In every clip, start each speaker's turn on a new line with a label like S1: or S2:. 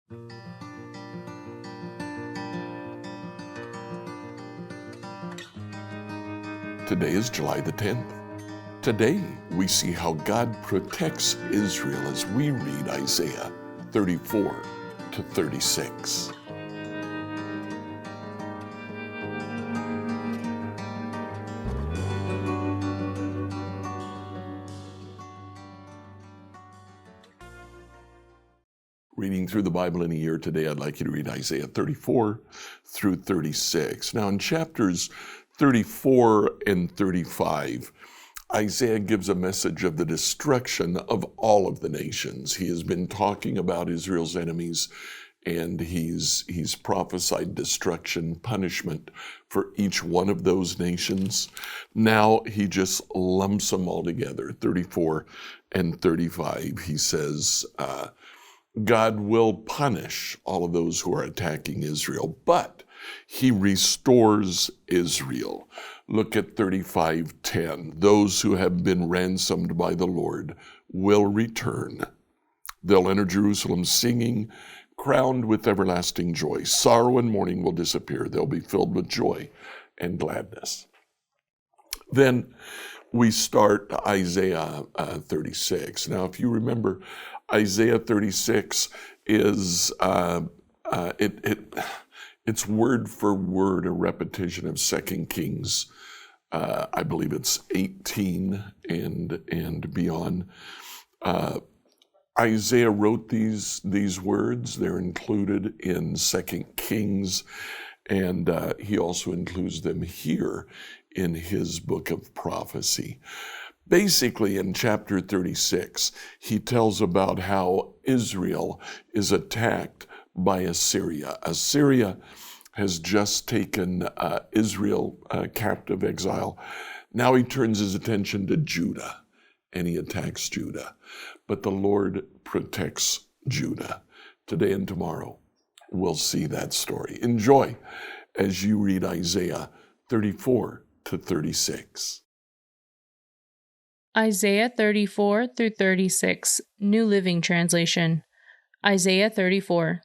S1: Today is July the 10th. Today, we see how God protects Israel as we read Isaiah 34 to 36. Reading through the Bible in a year today, I'd like you to read Isaiah 34 through 36. Now, in chapters 34 and 35, Isaiah gives a message of the destruction of all of the nations. He has been talking about Israel's enemies, and he's prophesied destruction, punishment for each one of those nations. Now he just lumps them all together, 34 and 35. He says, God will punish all of those who are attacking Israel, but he restores Israel. Look at 35:10. Those who have been ransomed by the Lord will return. They'll enter Jerusalem singing, crowned with everlasting joy. Sorrow and mourning will disappear. They'll be filled with joy and gladness. Then we start Isaiah 36. Now, if you remember, Isaiah 36 is it's word for word a repetition of 2 Kings. I believe it's 18 and beyond. Isaiah wrote these words. They're included in 2 Kings, and he also includes them here in his book of prophecy. Basically, in chapter 36, he tells about how Israel is attacked by Assyria. Assyria has just taken Israel captive exile. Now he turns his attention to Judah, and he attacks Judah. But the Lord protects Judah. Today and tomorrow, we'll see that story. Enjoy as you read Isaiah 34 to 36.
S2: Isaiah 34 through 36, New Living Translation. Isaiah 34.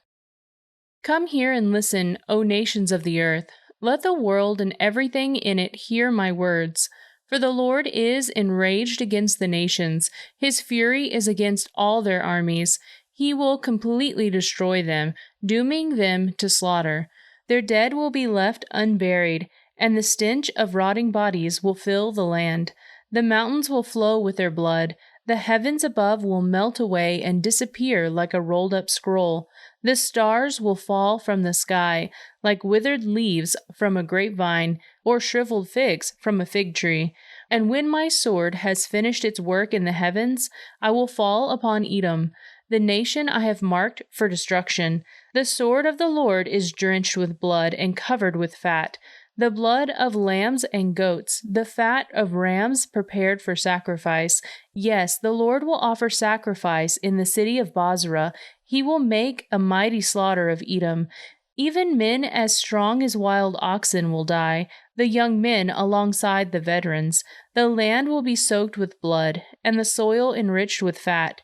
S2: Come here and listen, O nations of the earth. Let the world and everything in it hear my words. For the Lord is enraged against the nations. His fury is against all their armies. He will completely destroy them, dooming them to slaughter. Their dead will be left unburied, and the stench of rotting bodies will fill the land. The mountains will flow with their blood. The heavens above will melt away and disappear like a rolled-up scroll. The stars will fall from the sky like withered leaves from a grapevine or shriveled figs from a fig tree. And when my sword has finished its work in the heavens, I will fall upon Edom, the nation I have marked for destruction. The sword of the Lord is drenched with blood and covered with fat, the blood of lambs and goats, the fat of rams prepared for sacrifice. Yes, the Lord will offer sacrifice in the city of Bozrah. He will make a mighty slaughter of Edom. Even men as strong as wild oxen will die, the young men alongside the veterans. The land will be soaked with blood, and the soil enriched with fat.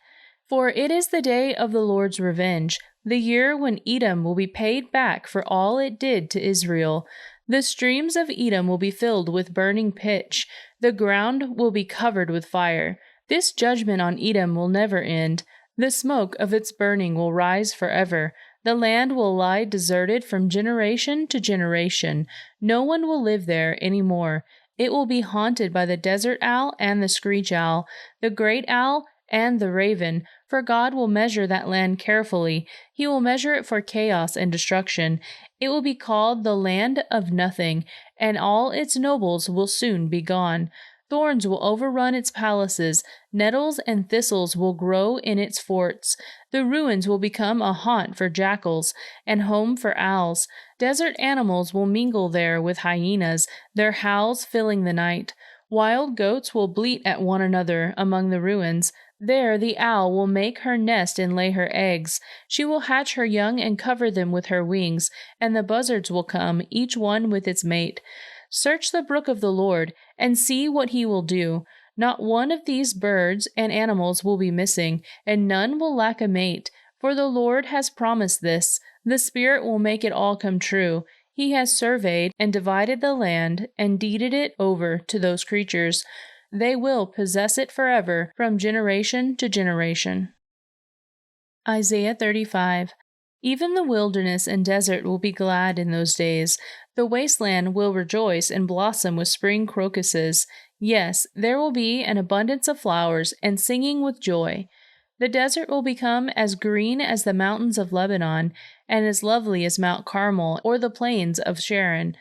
S2: For it is the day of the Lord's revenge, the year when Edom will be paid back for all it did to Israel. The streams of Edom will be filled with burning pitch. The ground will be covered with fire. This judgment on Edom will never end. The smoke of its burning will rise forever. The land will lie deserted from generation to generation. No one will live there any more. It will be haunted by the desert owl and the screech owl, the great owl and the raven, for God will measure that land carefully. He will measure it for chaos and destruction. It will be called the land of nothing, and all its nobles will soon be gone. Thorns will overrun its palaces, nettles and thistles will grow in its forts. The ruins will become a haunt for jackals and home for owls. Desert animals will mingle there with hyenas, their howls filling the night. Wild goats will bleat at one another among the ruins. There the owl will make her nest and lay her eggs. She will hatch her young and cover them with her wings, and the buzzards will come, each one with its mate. Search the brook of the Lord, and see what he will do. Not one of these birds and animals will be missing, and none will lack a mate. For the Lord has promised this. The Spirit will make it all come true. He has surveyed and divided the land and deeded it over to those creatures. They will possess it forever from generation to generation. Isaiah 35. Even the wilderness and desert will be glad in those days. The wasteland will rejoice and blossom with spring crocuses. Yes, there will be an abundance of flowers and singing with joy. The desert will become as green as the mountains of Lebanon, and as lovely as Mount Carmel or the plains of Sharon.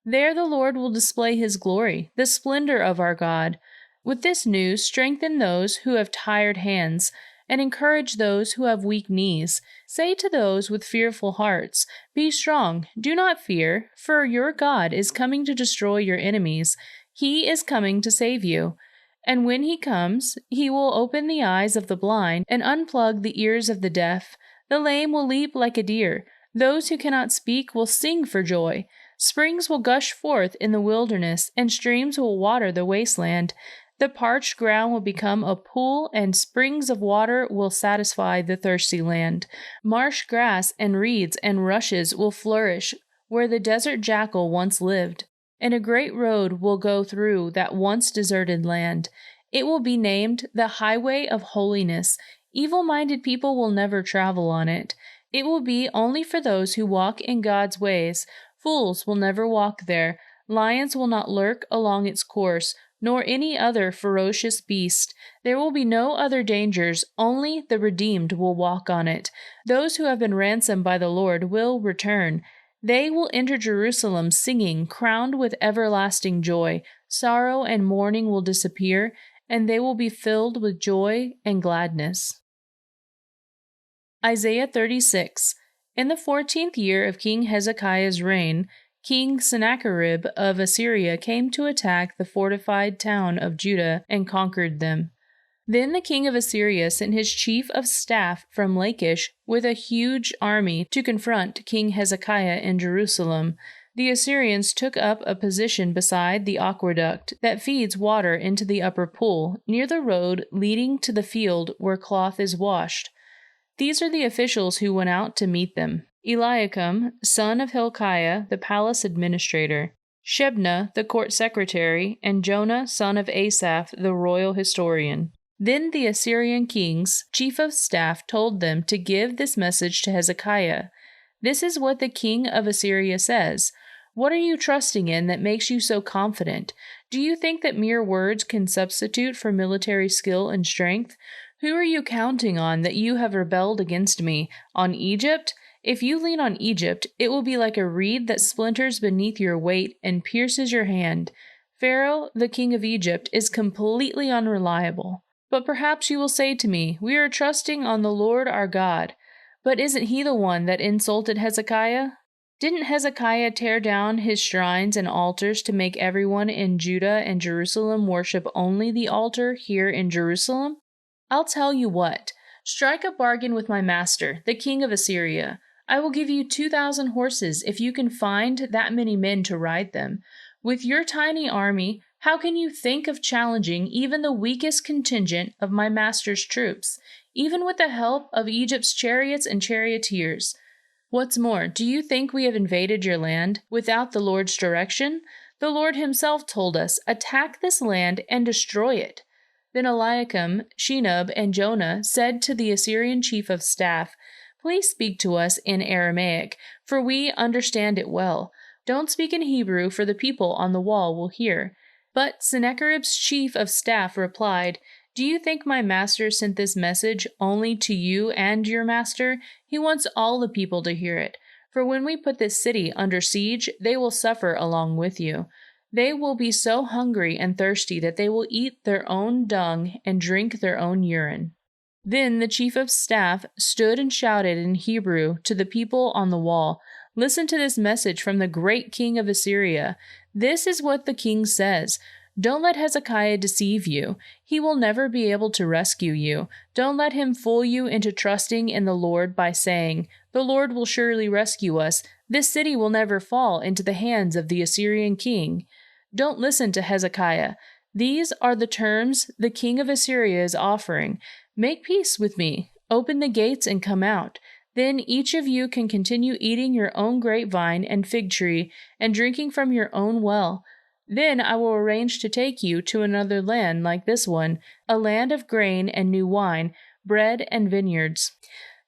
S2: There the Lord will display his glory, the splendor of our God. With this news, strengthen those who have tired hands, and encourage those who have weak knees. Say to those with fearful hearts, Be strong, do not fear, for your God is coming to destroy your enemies. He is coming to save you. And when he comes, he will open the eyes of the blind and unplug the ears of the deaf. The lame will leap like a deer. Those who cannot speak will sing for joy. Springs will gush forth in the wilderness, and streams will water the wasteland. The parched ground will become a pool, and springs of water will satisfy the thirsty land. Marsh grass and reeds and rushes will flourish where the desert jackal once lived, and a great road will go through that once deserted land. It will be named the Highway of Holiness. Evil-minded people will never travel on it. It will be only for those who walk in God's ways. Fools will never walk there. Lions will not lurk along its course, nor any other ferocious beast. There will be no other dangers, only the redeemed will walk on it. Those who have been ransomed by the Lord will return. They will enter Jerusalem singing, crowned with everlasting joy. Sorrow and mourning will disappear, and they will be filled with joy and gladness. Isaiah 36. In the 14th year of King Hezekiah's reign, King Sennacherib of Assyria came to attack the fortified town of Judah and conquered them. Then the king of Assyria sent his chief of staff from Lachish with a huge army to confront King Hezekiah in Jerusalem. The Assyrians took up a position beside the aqueduct that feeds water into the upper pool, near the road leading to the field where cloth is washed. These are the officials who went out to meet them: Eliakim, son of Hilkiah, the palace administrator; Shebna, the court secretary; and Jonah, son of Asaph, the royal historian. Then the Assyrian king's chief of staff told them to give this message to Hezekiah. This is what the king of Assyria says: What are you trusting in that makes you so confident? Do you think that mere words can substitute for military skill and strength? Who are you counting on that you have rebelled against me? On Egypt? If you lean on Egypt, it will be like a reed that splinters beneath your weight and pierces your hand. Pharaoh, the king of Egypt, is completely unreliable. But perhaps you will say to me, We are trusting on the Lord our God. But isn't he the one that insulted Hezekiah? Didn't Hezekiah tear down his shrines and altars to make everyone in Judah and Jerusalem worship only the altar here in Jerusalem? I'll tell you what. Strike a bargain with my master, the king of Assyria. I will give you 2,000 horses if you can find that many men to ride them. With your tiny army, how can you think of challenging even the weakest contingent of my master's troops, even with the help of Egypt's chariots and charioteers? What's more, do you think we have invaded your land without the Lord's direction? The Lord himself told us, Attack this land and destroy it. Then Eliakim, Shenub, and Jonah said to the Assyrian chief of staff, Please speak to us in Aramaic, for we understand it well. Don't speak in Hebrew, for the people on the wall will hear. But Sennacherib's chief of staff replied, Do you think my master sent this message only to you and your master? He wants all the people to hear it. For when we put this city under siege, they will suffer along with you. They will be so hungry and thirsty that they will eat their own dung and drink their own urine. Then the chief of staff stood and shouted in Hebrew to the people on the wall, Listen to this message from the great king of Assyria. This is what the king says. Don't let Hezekiah deceive you. He will never be able to rescue you. Don't let him fool you into trusting in the Lord by saying, The Lord will surely rescue us. This city will never fall into the hands of the Assyrian king. Don't listen to Hezekiah. These are the terms the king of Assyria is offering. Make peace with me. Open the gates and come out. Then each of you can continue eating your own grapevine and fig tree and drinking from your own well. Then I will arrange to take you to another land like this one, a land of grain and new wine, bread and vineyards.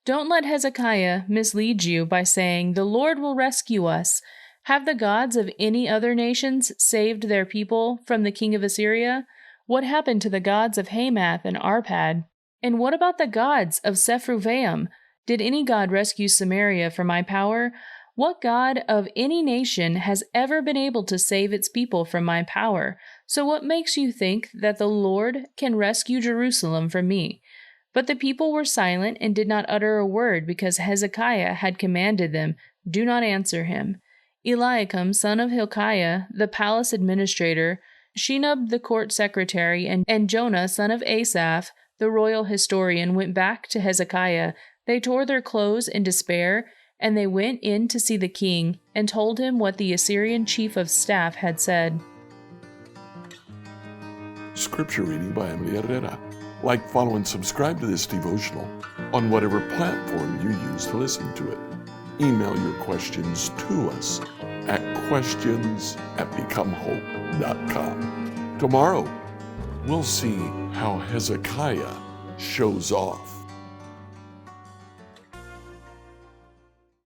S2: Don't let Hezekiah mislead you by saying, 'The Lord will rescue us.' Have the gods of any other nations saved their people from the king of Assyria? What happened to the gods of Hamath and Arpad? And what about the gods of Sepharvaim? Did any god rescue Samaria from my power? What god of any nation has ever been able to save its people from my power? So what makes you think that the Lord can rescue Jerusalem from me?" But the people were silent and did not utter a word because Hezekiah had commanded them, "Do not answer him." Eliakim, son of Hilkiah, the palace administrator, Shenub, the court secretary, and Jonah, son of Asaph, the royal historian, went back to Hezekiah. They tore their clothes in despair, and they went in to see the king and told him what the Assyrian chief of staff had said.
S1: Scripture reading by Emily Herrera. Like, follow, and subscribe to this devotional on whatever platform you use to listen to it. Email your questions to us at questions@becomehope.com. Tomorrow, we'll see how Hezekiah shows off.